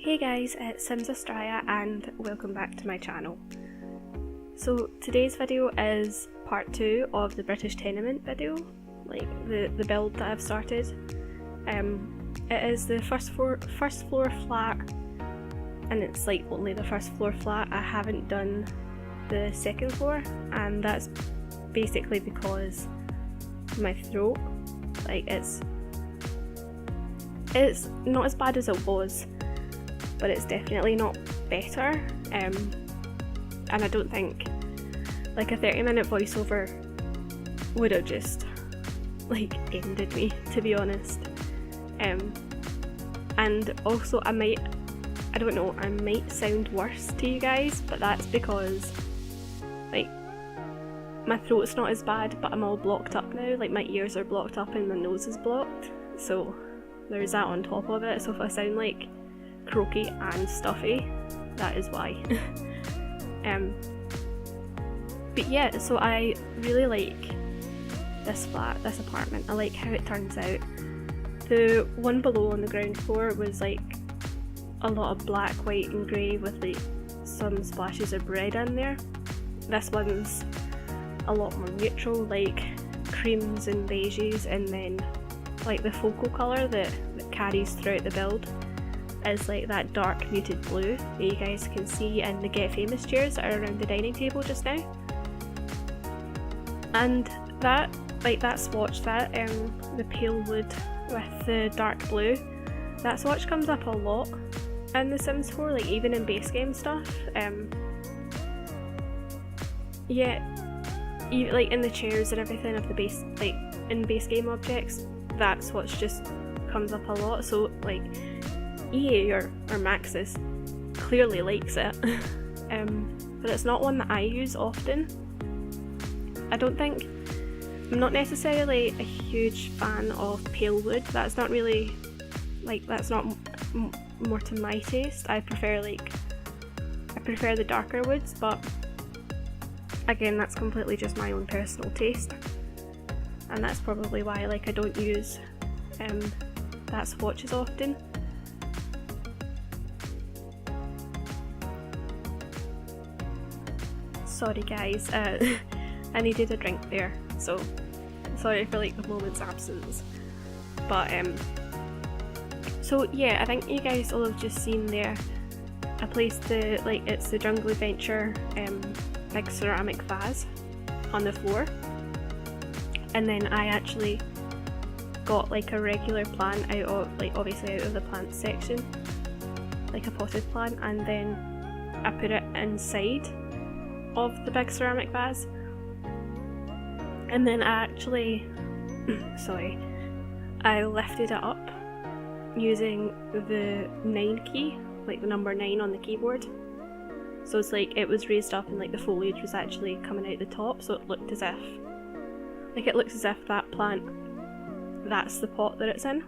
Hey guys, it's SimsAstraia and welcome back to my channel. So today's video is part 2 of the British Tenement video, like the build that I've started. It is the first floor flat, and it's like only the first floor flat. I haven't done the second floor, and that's basically because my throat, like it's not as bad as it was, but it's definitely not better, and I don't think like a 30-minute voiceover would have just like ended me, to be honest. And also I might sound worse to you guys, but that's because like my throat's not as bad, but I'm all blocked up now, like my ears are blocked up and my nose is blocked, so there's that on top of it. So if I sound like croaky and stuffy, that is why. But yeah, so I really like this apartment. I like how it turns out. The one below on the ground floor was like a lot of black, white and grey with like some splashes of red in there. This one's a lot more neutral, like creams and beiges, and then like the focal colour that carries throughout the build is like that dark muted blue that you guys can see in the Get Famous chairs that are around the dining table just now. And that swatch, the pale wood with the dark blue, that swatch comes up a lot in The Sims 4, like even in base game stuff. Like in the chairs and everything of the base, like in base game objects, that swatch just comes up a lot. So like EA or Maxis clearly likes it, but it's not one that I use often. I'm not necessarily a huge fan of pale wood. That's not really, like, that's not more to my taste. I prefer the darker woods, but again, that's completely just my own personal taste, and that's probably why like I don't use that swatch as often. Sorry guys, I needed a drink there, so sorry for like the moment's absence. But so yeah, I think you guys all have just seen there, I placed it's the Jungle Adventure big ceramic vase on the floor, and then I actually got like a regular plant out of, like obviously out of the plant section, like a potted plant, and then I put it inside of the big ceramic vase. And then I actually I lifted it up using the 9 key, like the number 9 on the keyboard. So it's like it was raised up and like the foliage was actually coming out the top, so it looks as if that plant, that's the pot that it's in,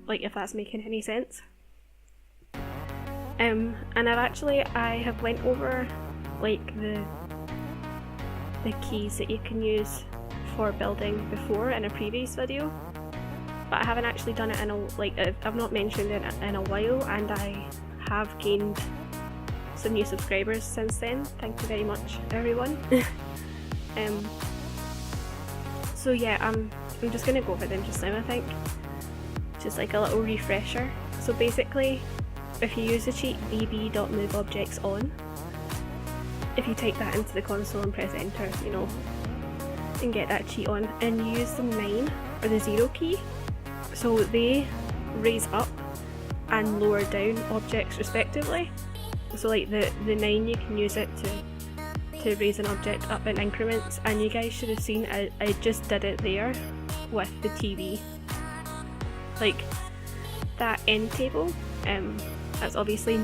if that's making any sense. And I have went over like the keys that you can use for building before in a previous video, but I haven't actually done it I've not mentioned it in a while, and I have gained some new subscribers since then. Thank you very much, everyone. So yeah, I'm just gonna go over them just now, I think, just like a little refresher. So basically, if you use the cheat bb.moveObjectsOn, if you type that into the console and press enter, and get that cheat on, and you use the 9 or the 0 key, so they raise up and lower down objects respectively. So like the 9, you can use it to raise an object up in increments, and you guys should have seen I just did it there with the TV. Like that end table, that's obviously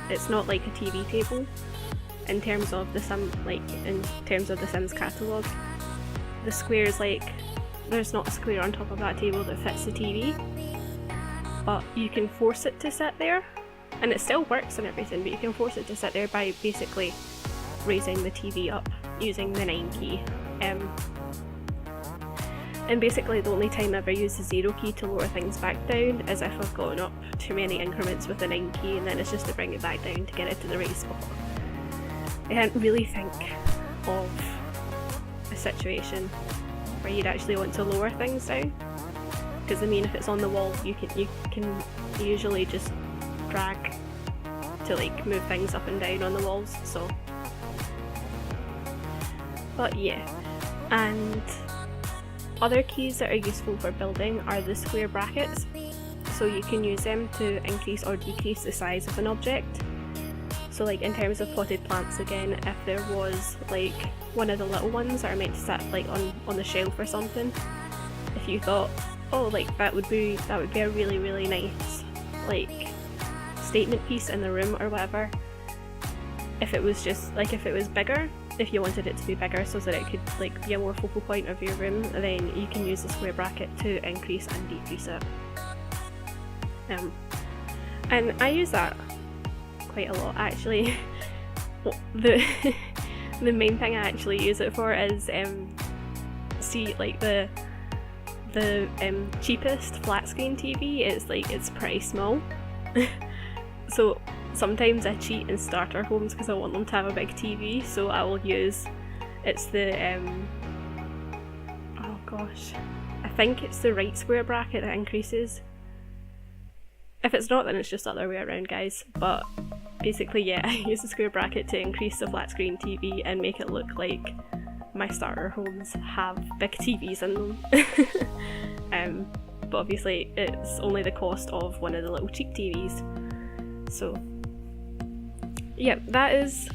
it's not like a TV table in terms of the Sims catalogue. The squares, like there's not a square on top of that table that fits the TV, but you can force it to sit there, and it still works and everything, but you can force it to sit there by basically raising the TV up using the 9 key. And basically the only time I ever use the 0 key to lower things back down is if I've gone up too many increments with the 9 key, and then it's just to bring it back down to get it to the right spot. I didn't really think of a situation where you'd actually want to lower things down, because I mean if it's on the wall you can usually just drag to like move things up and down on the walls, so. But yeah, and other keys that are useful for building are the square brackets, so you can use them to increase or decrease the size of an object. So like in terms of potted plants again, if there was like one of the little ones that are meant to sit like on the shelf or something, if you thought, oh like that would be a really nice like statement piece in the room or whatever, if it was just like if it was bigger, if you wanted it to be bigger so that it could like be a more focal point of your room, then you can use the square bracket to increase and decrease it. And I use that quite a lot actually. The main thing I actually use it for is see like the cheapest flat screen TV, it's pretty small. So sometimes I cheat in starter homes because I want them to have a big TV, so I will use, it's the oh gosh, I think it's the right square bracket that increases. If it's not, then it's just the other way around, guys. But basically, yeah, I use the square bracket to increase the flat screen TV and make it look like my starter homes have big TVs in them. But obviously it's only the cost of one of the little cheap TVs. So yeah, that is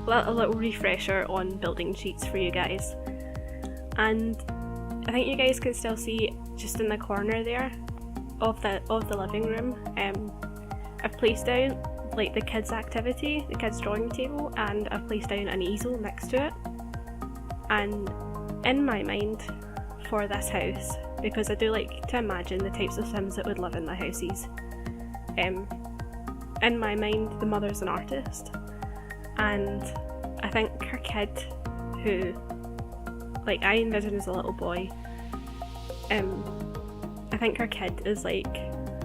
a little refresher on building sheets for you guys. And I think you guys can still see just in the corner there of the living room, I've placed down like the kids activity, the kids drawing table, and I've placed down an easel next to it. And in my mind for this house, because I do like to imagine the types of Sims that would live in the houses, in my mind the mother's an artist, and I think her kid, who like I envision as a little boy, I think her kid is like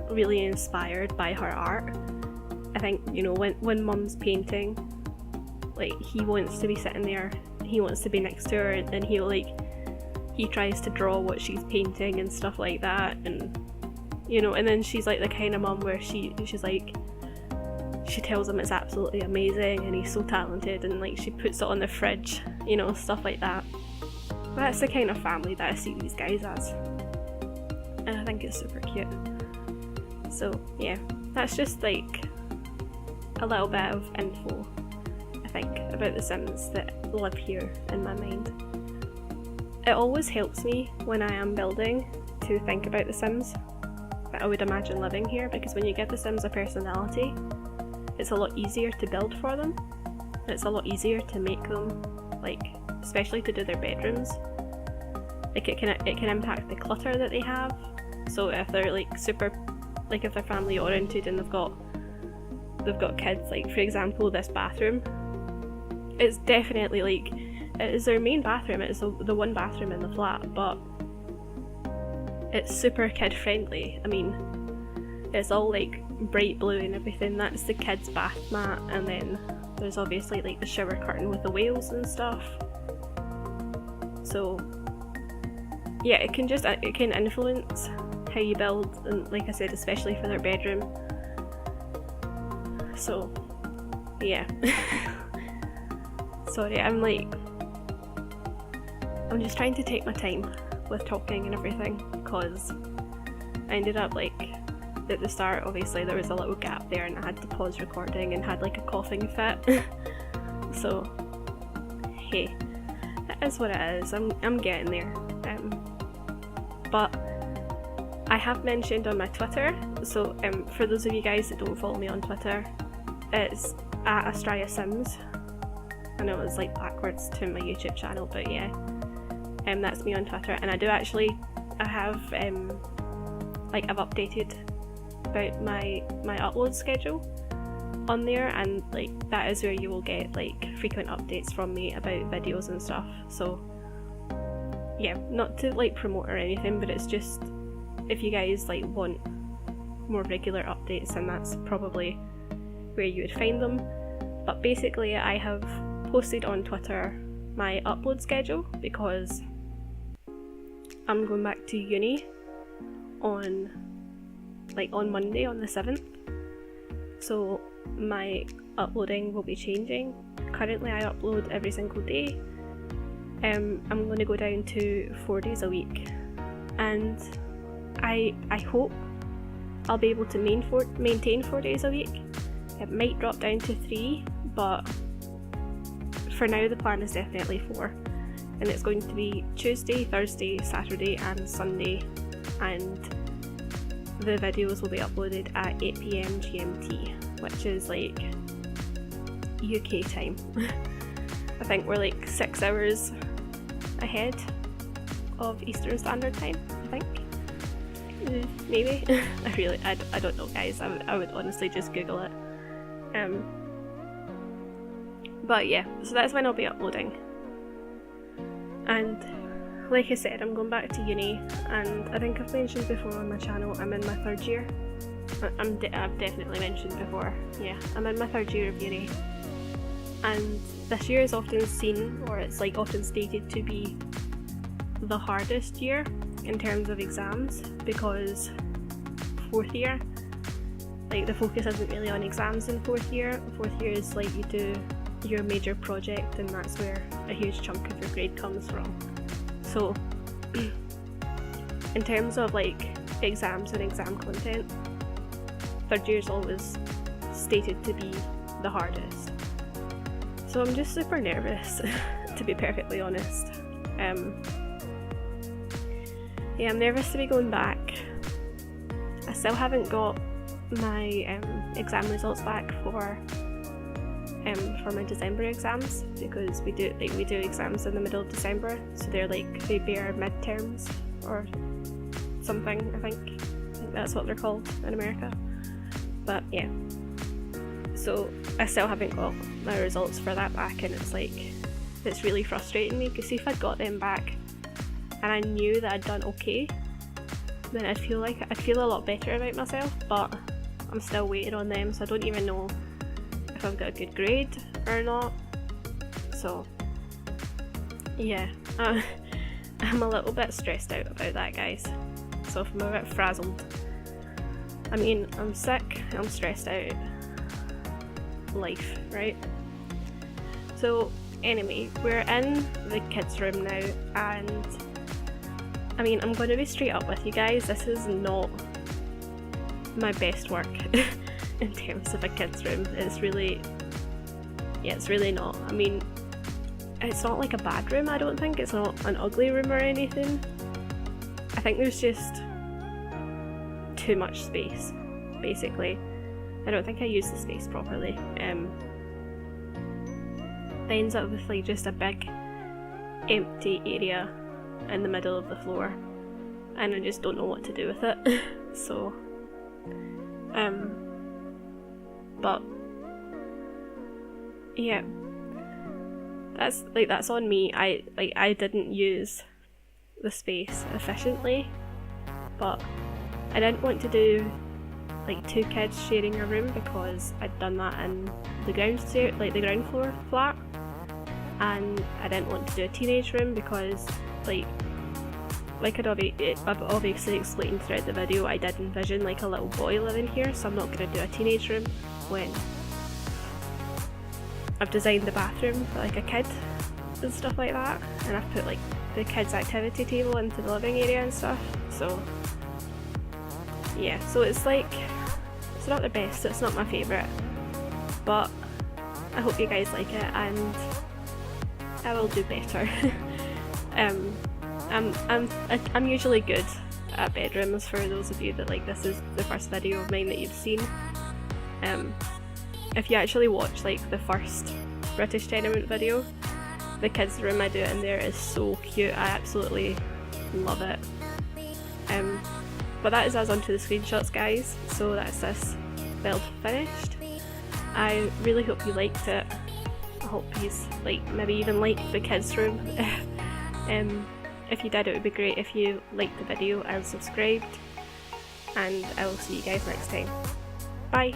really inspired by her art. I think, you know, when mum's painting, like he wants to be sitting there, he wants to be next to her, and he tries to draw what she's painting and stuff like that, and you know, and then she's like the kind of mum where she's like, she tells him it's absolutely amazing and he's so talented, and like she puts it on the fridge, you know, stuff like that. That's the kind of family that I see these guys as, and I think it's super cute. So yeah, that's just like a little bit of info, I think, about the Sims that live here in my mind. It always helps me when I am building to think about the Sims that I would imagine living here, because when you give the Sims a personality, it's a lot easier to build for them. It's a lot easier to make them, like, especially to do their bedrooms. Like it can impact the clutter that they have. So if they're like super, like if they're family oriented and they've got kids, like for example this bathroom, it's definitely like, it is their main bathroom, it's the one bathroom in the flat, but it's super kid friendly. I mean, it's all like bright blue and everything. That's the kids' bath mat, and then there's obviously like the shower curtain with the whales and stuff. So yeah, it can influence how you build, and like I said, especially for their bedroom. So yeah. Sorry, I'm just trying to take my time with talking and everything, because I ended up like at the start, obviously there was a little gap there and I had to pause recording and had like a coughing fit. So hey, that is what it is. I'm getting there. But I have mentioned on my Twitter, so for those of you guys that don't follow me on Twitter, it's @Astraia Sims. I know it's like backwards to my YouTube channel, but yeah, that's me on Twitter. And I have I've updated about my upload schedule on there, and like that is where you will get like frequent updates from me about videos and stuff. So yeah, not to like promote or anything, but it's just if you guys like want more regular updates, then that's probably where you would find them. But basically I have posted on Twitter my upload schedule because I'm going back to uni on Monday, on the 7th, so my uploading will be changing. Currently I upload every single day. I'm going to go down to 4 days a week, and I hope I'll be able to maintain 4 days a week. It might drop down to 3, but for now the plan is definitely 4, and it's going to be Tuesday, Thursday, Saturday and Sunday, and the videos will be uploaded at 8 PM GMT, which is like UK time. I think we're like 6 hours ahead of Eastern Standard Time, I think. Maybe. I don't know, guys. I would honestly just Google it. But yeah, so that's when I'll be uploading. And like I said, I'm going back to uni, and I think I've mentioned before on my channel, I'm in my 3rd year. I've definitely mentioned before, yeah, I'm in my 3rd year of uni. And this year is often seen, or it's like often stated to be the hardest year in terms of exams, because 4th year, like the focus isn't really on exams in 4th year. 4th year is like you do your major project, and that's where a huge chunk of your grade comes from. So in terms of like exams and exam content, 3rd year is always stated to be the hardest. So I'm just super nervous, to be perfectly honest. Yeah, I'm nervous to be going back. I still haven't got my exam results back for my December exams, because we do exams in the middle of December, so they bear midterms or something. I think that's what they're called in America. But yeah, so I still haven't got my results for that back, and it's really frustrating me, because if I'd got them back and I knew that I'd done okay, then I'd feel a lot better about myself. But I'm still waiting on them, so I don't even know if I've got a good grade or not. So yeah, I'm a little bit stressed out about that, guys. So I'm a bit frazzled. I mean, I'm sick, I'm stressed out. Life, right? So anyway, we're in the kids' room now, and I mean, I'm going to be straight up with you guys, this is not my best work in terms of a kids' room. It's really not. I mean, it's not like a bad room, I don't think. It's not an ugly room or anything. I think there's just too much space, basically. I don't think I use the space properly. It ends up with like just a big empty area in the middle of the floor, and I just don't know what to do with it. So but yeah, that's on me. I didn't use the space efficiently, but I didn't want to do like 2 kids sharing a room, because I'd done that in the ground floor flat, and I didn't want to do a teenage room because I've obviously explained throughout the video, I did envision like a little boy living here, so I'm not going to do a teenage room when I've designed the bathroom for like a kid and stuff like that, and I've put like the kids' activity table into the living area and stuff. So yeah, so it's not the best, it's not my favourite, but I hope you guys like it, and I will do better. I'm usually good at bedrooms, for those of you that this is the first video of mine that you've seen. If you actually watch like the first British Tenement video, the kids' room I do in there is so cute, I absolutely love it. But that is us onto the screenshots, guys, so that's this build finished. I really hope you liked it. I hope you maybe even like the kids' room. If you did, it would be great if you liked the video and subscribed, and I will see you guys next time. Bye!